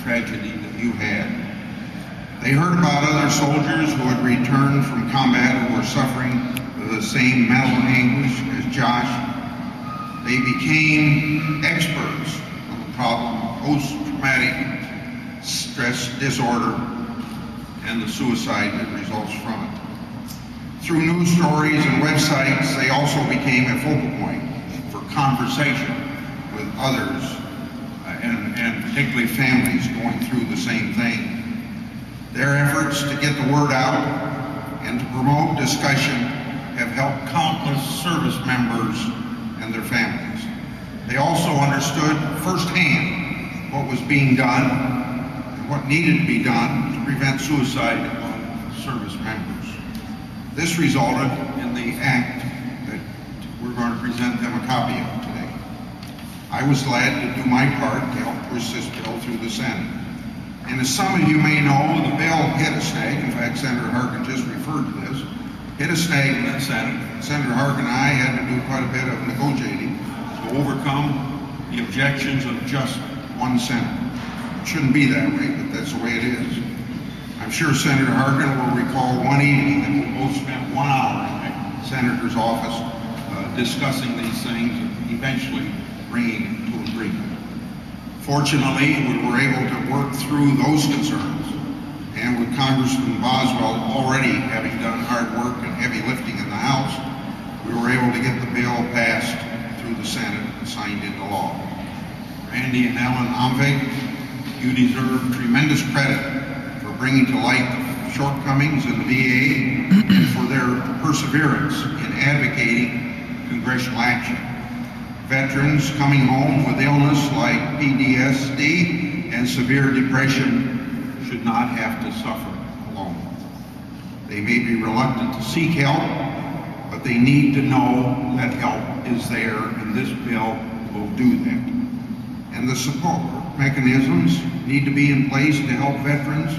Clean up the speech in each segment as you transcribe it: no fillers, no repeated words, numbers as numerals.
tragedy that you had. They heard about other soldiers who had returned from combat who were suffering the same mental anguish as Josh. They became experts on the problem of post-traumatic stress disorder and the suicide that results from it. Through news stories and websites, they also became a focal point for conversation with others and particularly families going through the same thing. Their efforts to get the word out and to promote discussion have helped countless service members and their families. They also understood firsthand what was being done and what needed to be done to prevent suicide among service members. This resulted in the act that we're going to present them a copy of today. I was glad to do my part to help push this bill through the Senate. And as some of you may know, the bill hit a snag. In fact, Senator Harkin just referred to this. Hit a snag in the Senate. Senator Harkin and I had to do quite a bit of negotiating to overcome the objections of just one senator. It shouldn't be that way, but that's the way it is. I'm sure Senator Harkin will recall one evening that we both spent 1 hour in the senator's office discussing these things and eventually bringing it to agreement. Fortunately, we were able to work through those concerns, and with Congressman Boswell already having done hard work and heavy lifting in the House, we were able to get the bill passed through the Senate and signed into law. Randy and Ellen Omvig, you deserve tremendous credit for bringing to light the shortcomings in the VA and for their perseverance in advocating congressional action. Veterans coming home with illness like PTSD and severe depression should not have to suffer alone. They may be reluctant to seek help, but they need to know that help is there, and this bill will do that. And the support mechanisms need to be in place to help veterans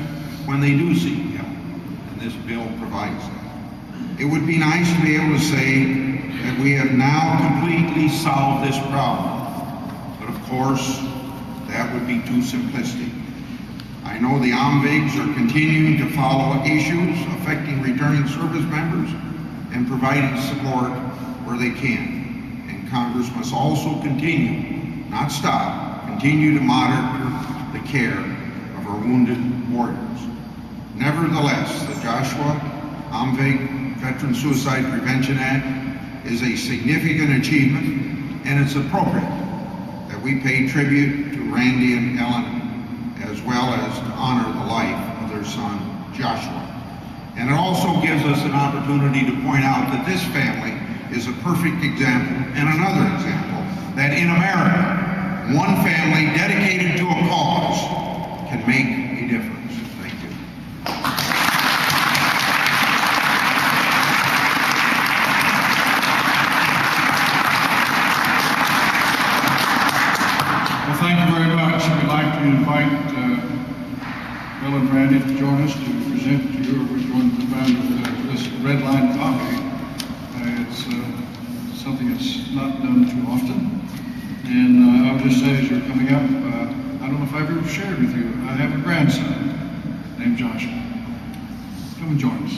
when they do seek help, and this bill provides that. It would be nice to be able to say that we have now completely solved this problem. But of course, that would be too simplistic. I know the Omvigs are continuing to follow issues affecting returning service members and providing support where they can. And Congress must also continue, not stop, continue to monitor the care of our wounded warriors. Nevertheless, the Joshua Omvig Veteran Suicide Prevention Act is a significant achievement, and it's appropriate that we pay tribute to Randy and Ellen as well as to honor the life of their son, Joshua. And it also gives us an opportunity to point out that this family is a perfect example and another example that in America, one family dedicated to a cause can make a difference. Thank you. Thank you very much. We'd like to invite Bill and Randy to join us to present to you. We're going to present this red line copy. It's something that's not done too often. And I would just say as you're coming up, I don't know if I've ever shared with you, I have a grandson named Joshua. Come and join us.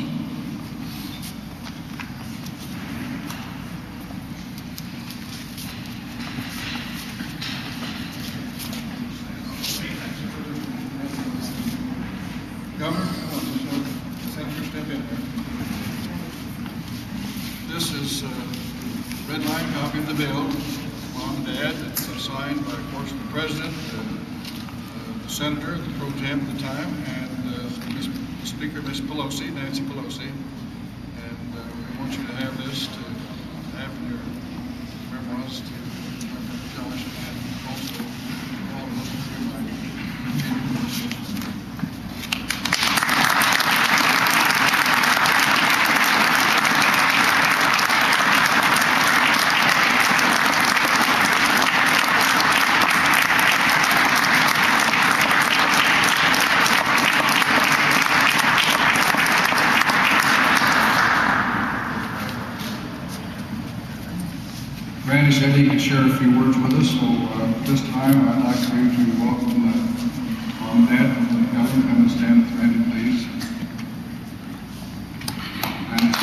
Governor, Senator, step in. This is a red line copy of the bill, Mom and Dad, that's signed by, of course, the President, the Senator, the Pro Tem at the time, and the Speaker, Miss Pelosi, Nancy Pelosi. And we want you to have this to have in your memoirs to remember Josh and also all of us in your life. Randy said he could share a few words with us, so this time I'd like for you to welcome Mom and Dad, Ellen, come and stand with Randy, please. And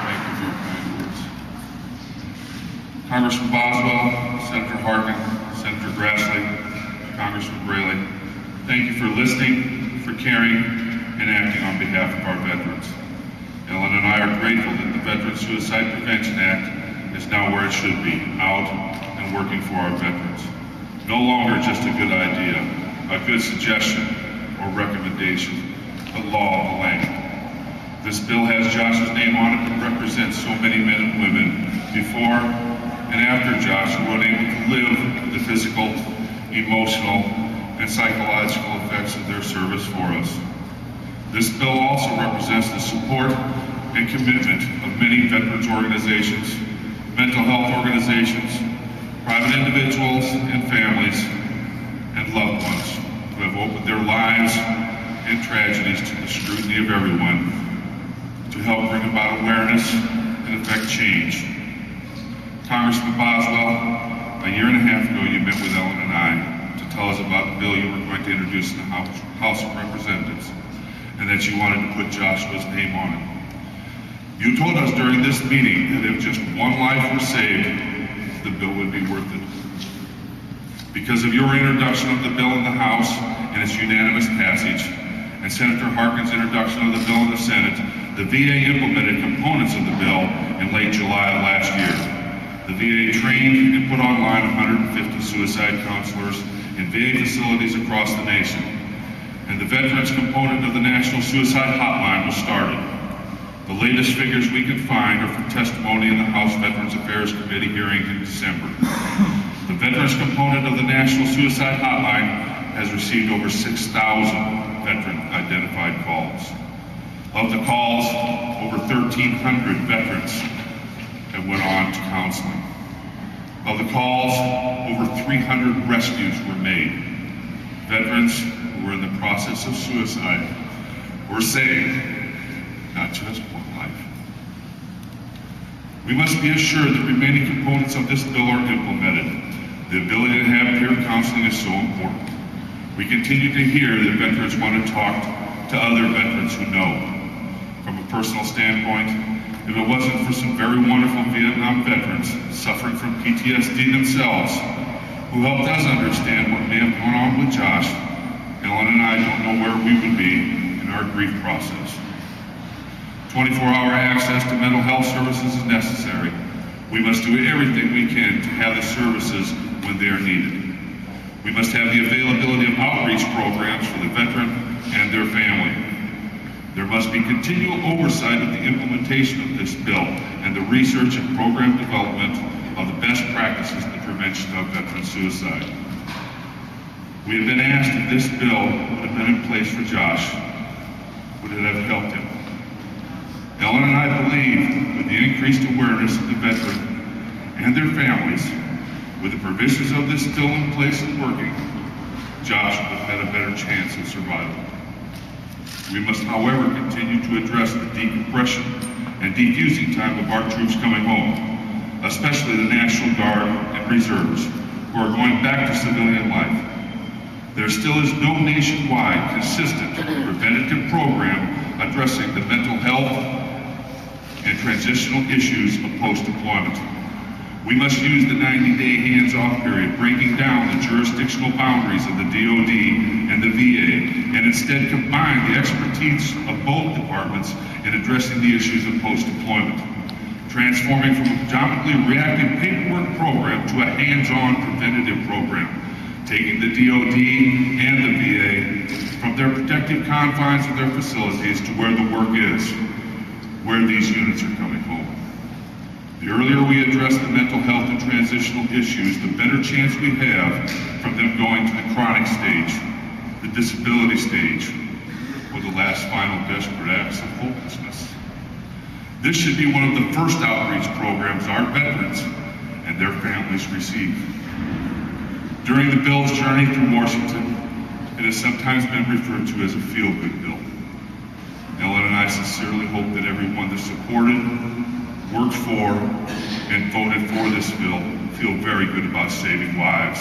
thank you for your kind words. Congressman Boswell, Senator Harkin, Senator Grassley, Congressman Braley, thank you for listening, for caring, and acting on behalf of our veterans. Ellen and I are grateful that the Veteran Suicide Prevention Act is now where it should be, out and working for our veterans. No longer just a good idea, a good suggestion or recommendation, but law of the land. This bill has Josh's name on it and represents so many men and women before and after Josh who were unable to live the physical, emotional, and psychological effects of their service for us. This bill also represents the support and commitment of many veterans organizations, mental health organizations, private individuals and families, and loved ones who have opened their lives and tragedies to the scrutiny of everyone to help bring about awareness and effect change. Congressman Boswell, a year and a half ago you met with Ellen and I to tell us about the bill you were going to introduce in the House of Representatives, and that you wanted to put Joshua's name on it. You told us during this meeting that if just one life were saved, the bill would be worth it. Because of your introduction of the bill in the House and its unanimous passage, and Senator Harkin's introduction of the bill in the Senate, the VA implemented components of the bill in late July of last year. The VA trained and put online 150 suicide counselors in VA facilities across the nation. And the veterans component of the National Suicide Hotline was started. The latest figures we can find are from testimony in the House Veterans Affairs Committee hearing in December. The veterans component of the National Suicide Hotline has received over 6,000 veteran-identified calls. Of the calls, over 1,300 veterans have went on to counseling. Of the calls, over 300 rescues were made. Veterans who were in the process of suicide were saved, not just one life. We must be assured that remaining components of this bill are implemented. The ability to have peer counseling is so important. We continue to hear that veterans want to talk to other veterans who know. From a personal standpoint, if it wasn't for some very wonderful Vietnam veterans suffering from PTSD themselves, who helped us understand what may have gone on with Josh, Ellen and I don't know where we would be in our grief process. 24-hour access to mental health services is necessary. We must do everything we can to have the services when they are needed. We must have the availability of outreach programs for the veteran and their family. There must be continual oversight of the implementation of this bill and the research and program development of the best practices in the prevention of veteran suicide. We have been asked if this bill would have been in place for Josh, would it have helped him? Ellen and I believe with the increased awareness of the veteran and their families, with the provisions of this bill in place and working, Josh would have had a better chance of survival. We must, however, continue to address the decompression and defusing time of our troops coming home, especially the National Guard and Reserves, who are going back to civilian life. There still is no nationwide, consistent, preventative program addressing the mental health and transitional issues of post-deployment. We must use the 90-day hands-off period, breaking down the jurisdictional boundaries of the DoD and the VA, and instead combine the expertise of both departments in addressing the issues of post-deployment, transforming from a predominantly reactive paperwork program to a hands-on preventative program, taking the DoD and the VA from their protective confines of their facilities to where the work is, where these units are coming home. The earlier we address the mental health and transitional issues, the better chance we have from them going to the chronic stage, the disability stage, or the last final desperate acts of hopelessness. This should be one of the first outreach programs our veterans and their families receive. During the bill's journey through Washington, it has sometimes been referred to as a feel-good bill. Ellen and I sincerely hope that everyone that supported, worked for and voted for this bill feel very good about saving lives.